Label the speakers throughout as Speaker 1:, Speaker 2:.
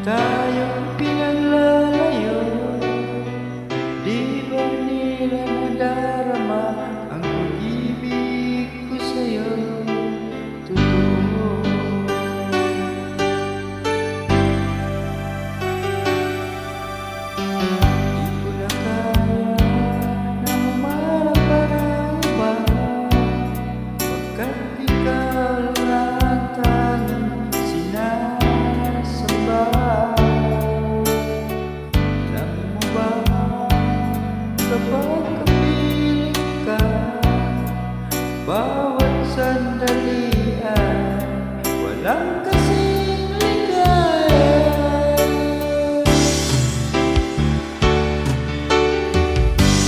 Speaker 1: tayong pinaglalayo, di ba nila nadarama ang pag-ibig ko sa'yo? Totoo. Di ko na kaya na humarap pa ng iba, pagkat ikaw lang ang tanging sinasamba. Alam mo ba, kapag kapiling ka, bawat sandali ay walang kasing ligaya.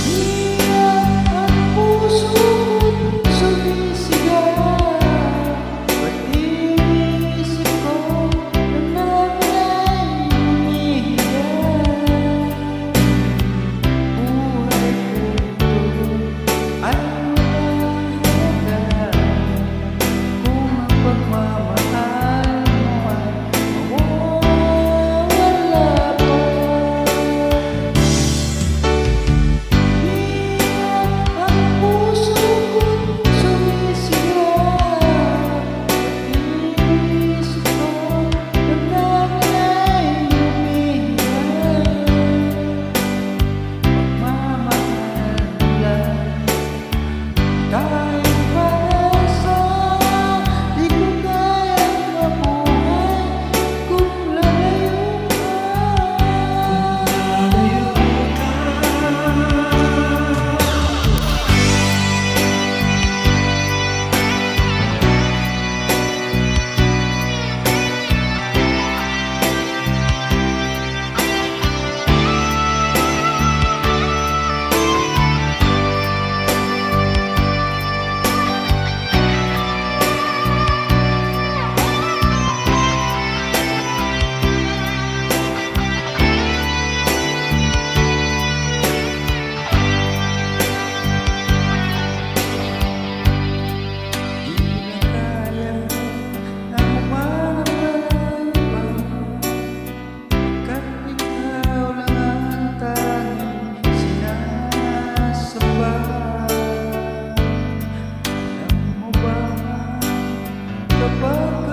Speaker 1: Iyak ang puso ko't sumisigaw, pati isip ko na namin ay humihiga. Buhay ko ay walang halaga kung ang pagmamahal mo ay mawawala pa. Iyak ang puso ko't sumisigaw, pati isip ko na namin ay humihiga. Pagmamahal lang tayong paasa, di ko kayang mabuhay kung lalayo ka. Di na kaya na humarap pa ng iba, pagkat ikaw lang ang tanging sinasamba. Alam mo ba, kapag